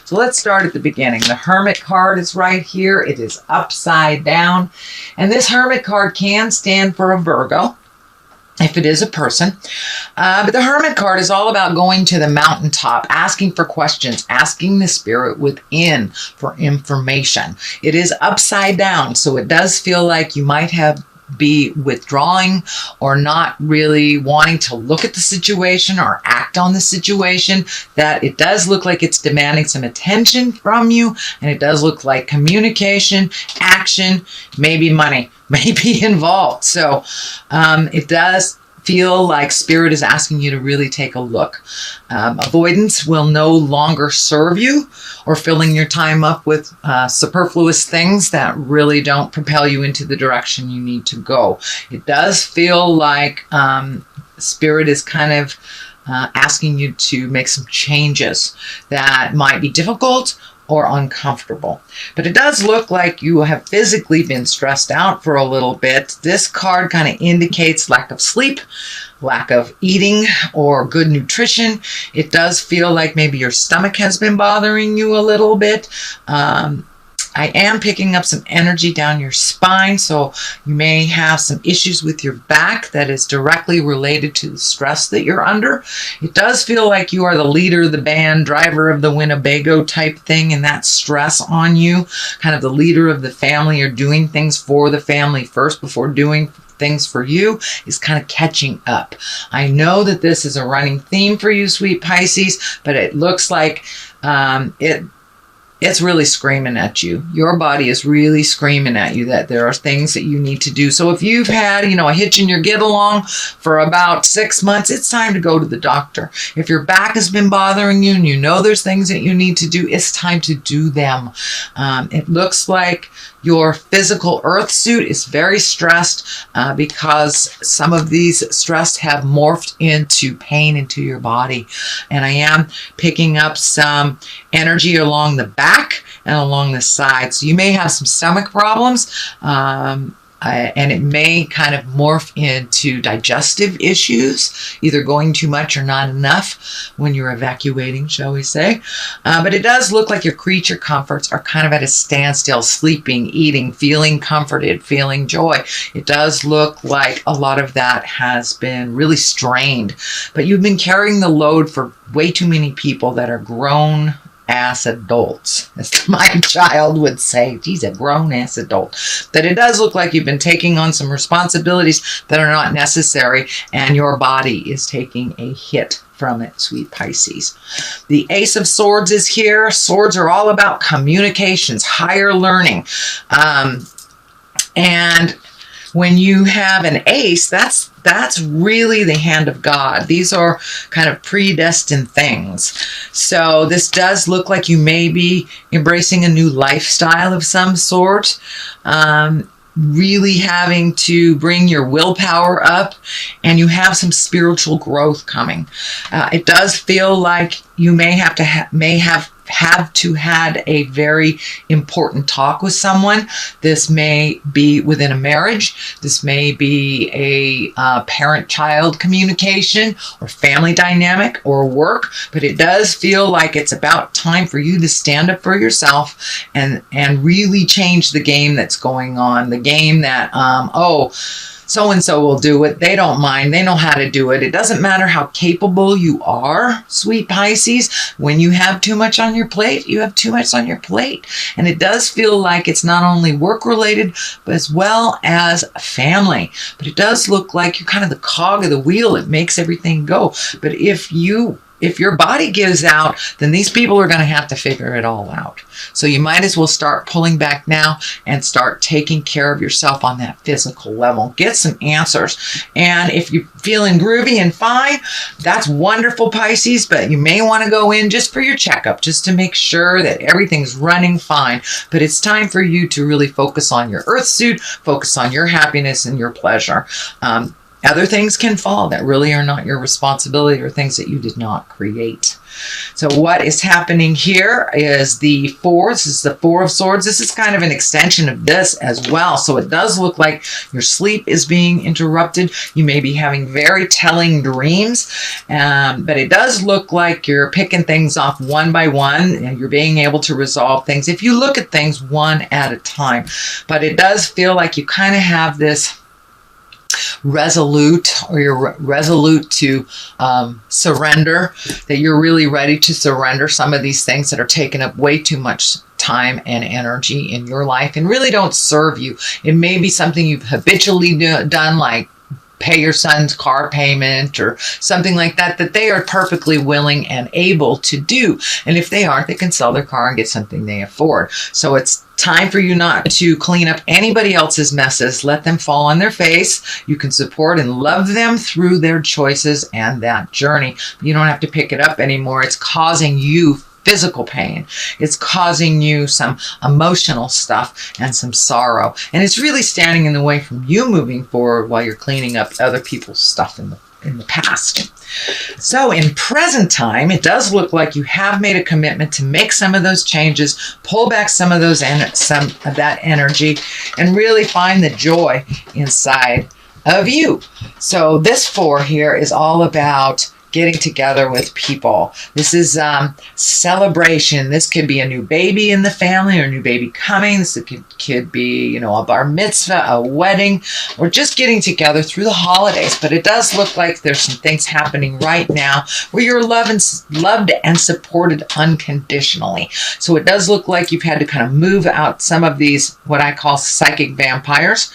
So let's start at the beginning. The Hermit card is right here. It is upside down. And this Hermit card can stand for a Virgo, if it is a person. But the Hermit card is all about going to the mountaintop, asking for questions, asking the spirit within for information. It is upside down, so it does feel like you might be withdrawing or not really wanting to look at the situation or act on the situation. That it does look like it's demanding some attention from you, and it does look like communication, action, maybe money may be involved. So it does feel like spirit is asking you to really take a look. Avoidance will no longer serve you, or filling your time up with superfluous things that really don't propel you into the direction you need to go. It does feel like spirit is kind of asking you to make some changes that might be difficult or uncomfortable. But it does look like you have physically been stressed out for a little bit. This card kind of indicates lack of sleep, lack of eating, or good nutrition. It does feel like maybe your stomach has been bothering you a little bit. I am picking up some energy down your spine, so you may have some issues with your back that is directly related to the stress that you're under. It does feel like you are the leader of the band, driver of the Winnebago type thing, and that stress on you, kind of the leader of the family, or doing things for the family first before doing things for you, is kind of catching up. I know that this is a running theme for you, sweet Pisces, but it looks like it's really screaming at you. Your body is really screaming at you that there are things that you need to do. So if you've had, a hitch in your get along for about 6 months, it's time to go to the doctor. If your back has been bothering you and you know there's things that you need to do, it's time to do them. It looks like your physical earth suit is very stressed because some of these stress have morphed into pain into your body. And I am picking up some energy along the back and along the side. So you may have some stomach problems, and it may kind of morph into digestive issues, either going too much or not enough when you're evacuating, shall we say. But it does look like your creature comforts are kind of at a standstill, sleeping, eating, feeling comforted, feeling joy. It does look like a lot of that has been really strained, but you've been carrying the load for way too many people that are grown ass adults, as my child would say. He's a grown ass adult. That it does look like you've been taking on some responsibilities that are not necessary, and your body is taking a hit from it, sweet Pisces. The Ace of Swords is here. Swords are all about communications, higher learning. And when you have an ace, that's really the hand of God. These are kind of predestined things. So this does look like you may be embracing a new lifestyle of some sort. Really having to bring your willpower up, and you have some spiritual growth coming. It does feel like you may have had a very important talk with someone. This may be within a marriage. This may be a parent-child communication or family dynamic or work, but it does feel like it's about time for you to stand up for yourself and really change the game that's going on. The game that, so-and-so will do it. They don't mind. They know how to do it. It doesn't matter how capable you are, sweet Pisces. When you have too much on your plate, you have too much on your plate. And it does feel like it's not only work-related, but as well as family. But it does look like you're kind of the cog of the wheel. It makes everything go. But if your body gives out, then these people are going to have to figure it all out. So you might as well start pulling back now and start taking care of yourself on that physical level. Get some answers. And if you're feeling groovy and fine, that's wonderful, Pisces, but you may want to go in just for your checkup, just to make sure that everything's running fine. But it's time for you to really focus on your earth suit, focus on your happiness and your pleasure. Other things can fall that really are not your responsibility or things that you did not create. So what is happening here is the Four. This is the Four of Swords. This is kind of an extension of this as well. So it does look like your sleep is being interrupted. You may be having very telling dreams, but it does look like you're picking things off one by one and you're being able to resolve things if you look at things one at a time. But it does feel like you kind of have this resolute, or you're resolute to surrender, that you're really ready to surrender some of these things that are taking up way too much time and energy in your life and really don't serve you. It may be something you've habitually done, like pay your son's car payment or something like that, that they are perfectly willing and able to do. And if they aren't, they can sell their car and get something they afford. So it's time for you not to clean up anybody else's messes. Let them fall on their face. You can support and love them through their choices and that journey. You don't have to pick it up anymore. It's causing you physical pain. It's causing you some emotional stuff and some sorrow. And it's really standing in the way from you moving forward while you're cleaning up other people's stuff in the past. So in present time, it does look like you have made a commitment to make some of those changes, pull back some of that energy, and really find the joy inside of you. So this Four here is all about getting together with people. This is celebration. This could be a new baby in the family or a new baby coming. This could be, a bar mitzvah, a wedding, or just getting together through the holidays. But it does look like there's some things happening right now where you're loved and supported unconditionally. So it does look like you've had to kind of move out some of these, what I call psychic vampires,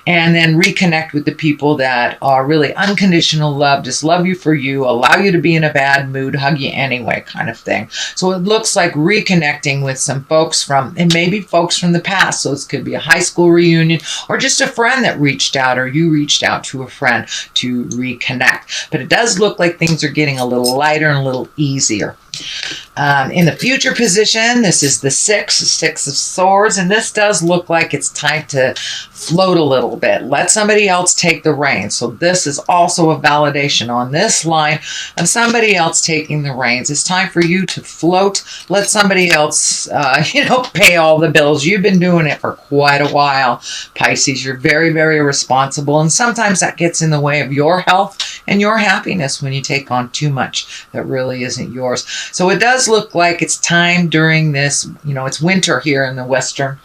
and then reconnect with the people that are really unconditional love, just love you for you, allow you to be in a bad mood, hug you anyway kind of thing. So it looks like reconnecting with some folks and maybe folks from the past. So this could be a high school reunion or just a friend that reached out, or you reached out to a friend to reconnect. But it does look like things are getting a little lighter and a little easier. In the future position, this is the Six of Swords, and this does look like it's time to float a little bit. Let somebody else take the reins. So this is also a validation on this line of somebody else taking the reins. It's time for you to float. Let somebody else, pay all the bills. You've been doing it for quite a while, Pisces. You're very, very responsible, and sometimes that gets in the way of your health and your happiness when you take on too much that really isn't yours. So it does look like it's time during this, it's winter here in the western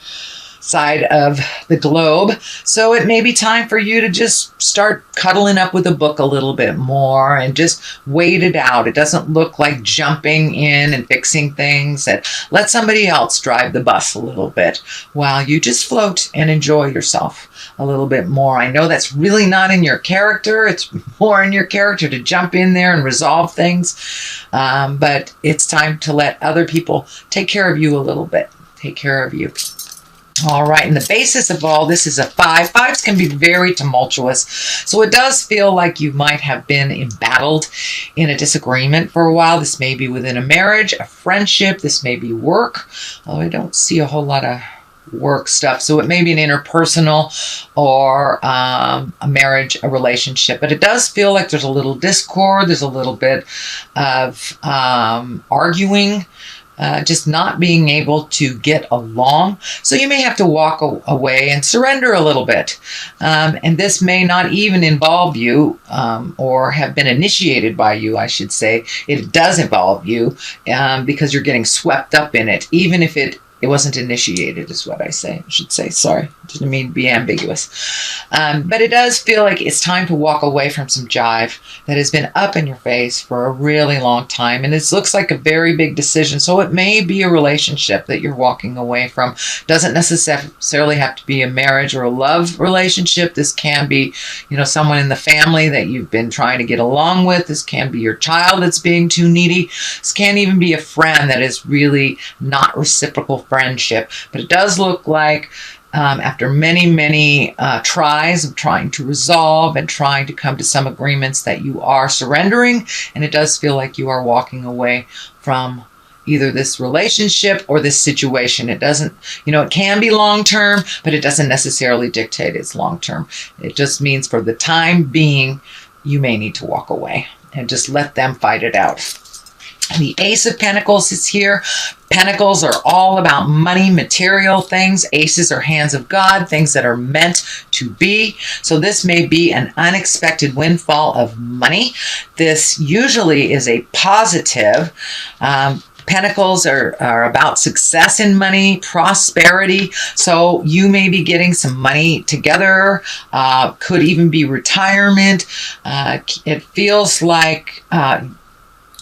side of the globe. So it may be time for you to just start cuddling up with a book a little bit more and just wait it out. It doesn't look like jumping in and fixing things. Let somebody else drive the bus a little bit while you just float and enjoy yourself a little bit more. I know that's really not in your character. It's more in your character to jump in there and resolve things. But it's time to let other people take care of you a little bit. Take care of you. All right, and the basis of all this is a 5. 5s can be very tumultuous. So it does feel like you might have been embattled in a disagreement for a while. This may be within a marriage, a friendship. This may be work. Although I don't see a whole lot of work stuff. So it may be an interpersonal or a marriage, a relationship. But it does feel like there's a little discord. There's a little bit of arguing. Just not being able to get along. So you may have to walk away and surrender a little bit. And this may not even involve you or have been initiated by you, I should say. It does involve you because you're getting swept up in it, even if it wasn't initiated, is what I should say. Sorry, didn't mean to be ambiguous. But it does feel like it's time to walk away from some jive that has been up in your face for a really long time. And it looks like a very big decision. So it may be a relationship that you're walking away from. Doesn't necessarily have to be a marriage or a love relationship. This can be, someone in the family that you've been trying to get along with. This can be your child that's being too needy. This can even be a friend that is really not reciprocal friendship. But it does look like after many tries of trying to resolve and trying to come to some agreements that you are surrendering, and it does feel like you are walking away from either this relationship or this situation. It doesn't, it can be long-term, but it doesn't necessarily dictate it's long-term. It just means for the time being, you may need to walk away and just let them fight it out. The Ace of Pentacles is here. Pentacles are all about money, material things. Aces are hands of God, things that are meant to be. So this may be an unexpected windfall of money. This usually is a positive. Pentacles are about success in money, prosperity. So you may be getting some money together. Could even be retirement. It feels like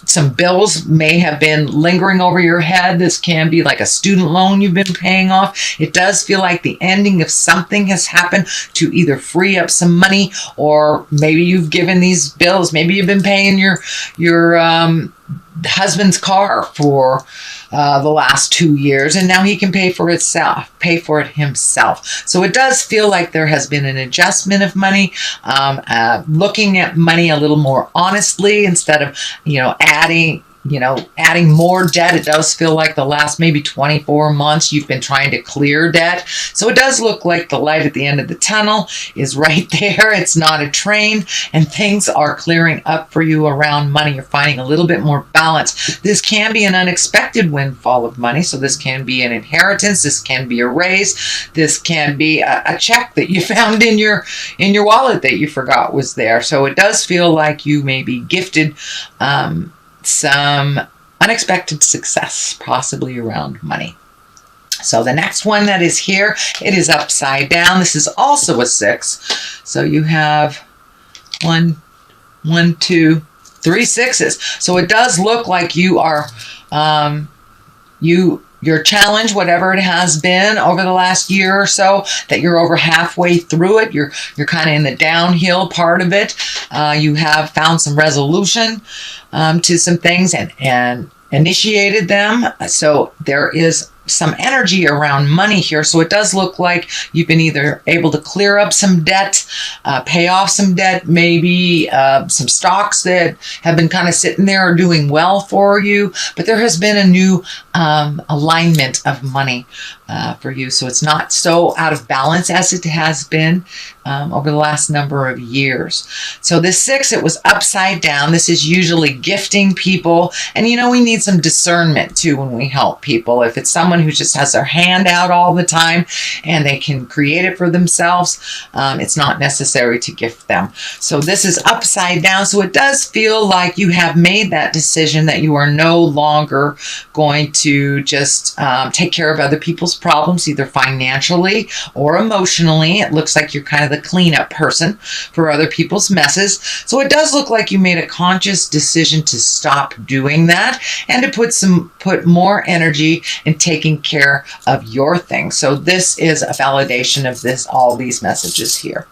some bills may have been lingering over your head. This can be like a student loan you've been paying off. It does feel like the ending of something has happened to either free up some money, or maybe you've given these bills. Maybe you've been paying your husband's car for the last 2 years, and now he can pay for it himself. So it does feel like there has been an adjustment of money, looking at money a little more honestly instead of adding more debt. It does feel like the last maybe 24 months you've been trying to clear debt. So it does look like the light at the end of the tunnel is right there. It's not a train, and things are clearing up for you around money. You're finding a little bit more balance. This can be an unexpected windfall of money. So this can be an inheritance. This can be a raise. This can be a check that you found in your wallet that you forgot was there. So it does feel like you may be gifted some unexpected success, possibly around money. So the next one that is here, it is upside down. This is also a 6. So you have 1, 2, 3 6s. So it does look like you are, your challenge, whatever it has been over the last year or so, that you're over halfway through it. You're kind of in the downhill part of it. You have found some resolution to some things and initiated them. So there is some energy around money here. So it does look like you've been either able to clear up some debt, pay off some debt, maybe some stocks that have been kind of sitting there are doing well for you. But there has been a new alignment of money for you. So it's not so out of balance as it has been over the last number of years. So this 6, it was upside down. This is usually gifting people. And we need some discernment too when we help people. If it's someone who just has their hand out all the time and they can create it for themselves, it's not necessary to gift them. So this is upside down. So it does feel like you have made that decision that you are no longer going to just take care of other people's problems, either financially or emotionally. It looks like you're kind of the cleanup person for other people's messes. So it does look like you made a conscious decision to stop doing that and to put more energy in taking care of your things. So this is a validation of all these messages here.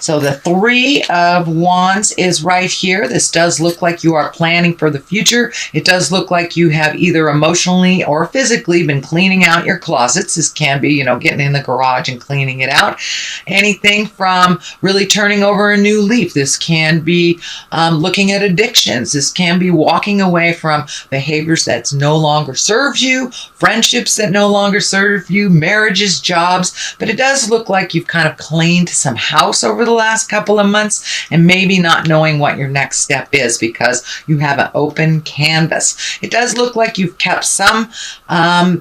So the 3 of Wands is right here. This does look like you are planning for the future. It does look like you have either emotionally or physically been cleaning out your closets. This can be, getting in the garage and cleaning it out. Anything from really turning over a new leaf. This can be looking at addictions. This can be walking away from behaviors that no longer serve you, friendships that no longer serve you, marriages, jobs. But it does look like you've kind of cleaned some house over the last couple of months and maybe not knowing what your next step is because you have an open canvas. It does look like you've kept some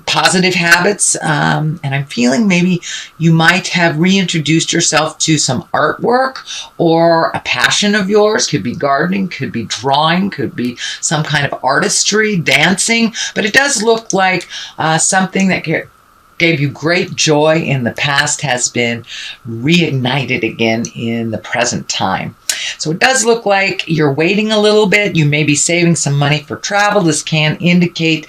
positive habits, and I'm feeling maybe you might have reintroduced yourself to some artwork or a passion of yours. Could be gardening, could be drawing, could be some kind of artistry, dancing, but it does look like something that gave you great joy in the past has been reignited again in the present time. So it does look like you're waiting a little bit. You may be saving some money for travel. This can indicate,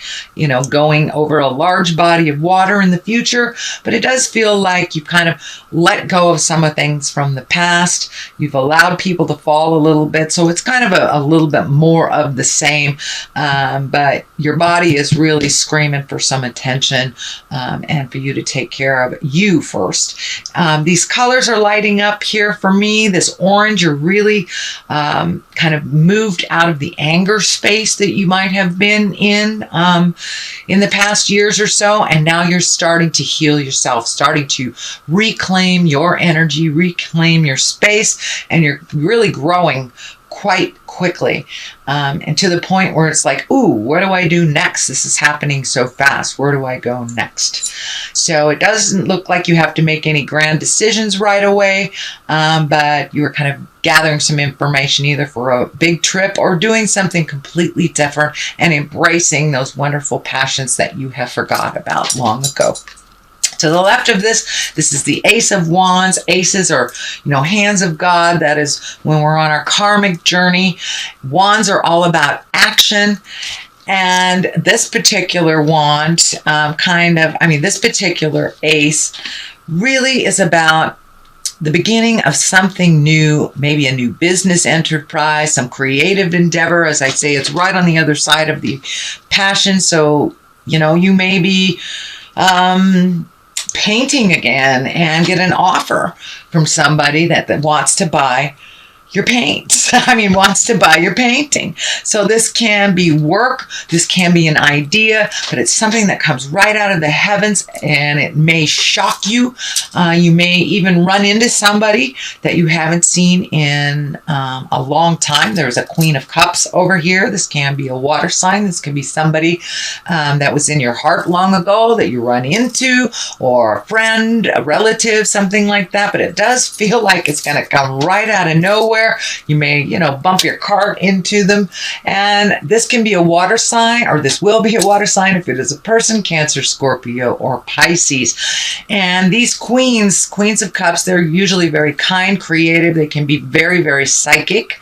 going over a large body of water in the future, but it does feel like you've kind of let go of some of things from the past. You've allowed people to fall a little bit. So it's kind of a little bit more of the same, but your body is really screaming for some attention and for you to take care of you first. These colors are lighting up here for me. This orange, you're really really kind of moved out of the anger space that you might have been in the past years or so, and now you're starting to heal yourself, starting to reclaim your energy, reclaim your space, and you're really growing quite quickly, and to the point where it's like, ooh, what do I do next? This is happening so fast. Where do I go next? So it doesn't look like you have to make any grand decisions right away, but you're kind of gathering some information either for a big trip or doing something completely different and embracing those wonderful passions that you have forgot about long ago. To the left of this is the Ace of Wands. Aces are, hands of God. That is when we're on our karmic journey. Wands are all about action. And this particular wand, this particular ace really is about the beginning of something new, maybe a new business enterprise, some creative endeavor. As I say, it's right on the other side of the passion. So, you may be painting again and get an offer from somebody that wants to buy your paints. Wants to buy your painting. So this can be work, this can be an idea, but it's something that comes right out of the heavens, and it may shock you. You may even run into somebody that you haven't seen in a long time. There's a Queen of Cups over here. This can be a water sign. This can be somebody that was in your heart long ago that you run into, or a friend, a relative, something like that. But it does feel like it's going to come right out of nowhere. You may, bump your cart into them. And this can be a water sign, or this will be a water sign if it is a person, Cancer, Scorpio, or Pisces. And these queens of cups, they're usually very kind, creative. They can be very, very psychic.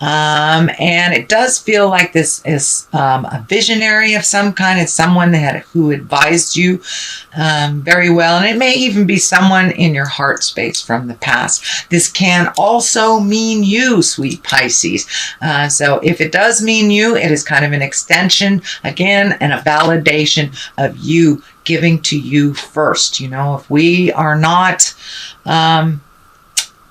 And it does feel like this is a visionary of some kind. It's someone who advised you very well. And it may even be someone in your heart space from the past. This can also mean you, sweet Pisces. So if it does mean you, it is kind of an extension, again, and a validation of you giving to you first. If we are not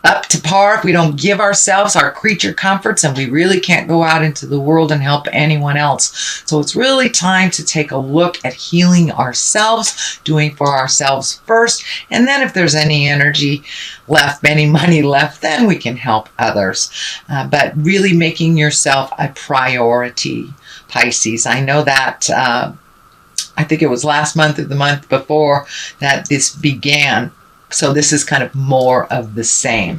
up to par, if we don't give ourselves our creature comforts, and we really can't go out into the world and help anyone else. So it's really time to take a look at healing ourselves, doing for ourselves first, and then if there's any energy left, any money left, then we can help others. But really making yourself a priority, Pisces. I know that I think it was last month or the month before that this began. So this is kind of more of the same.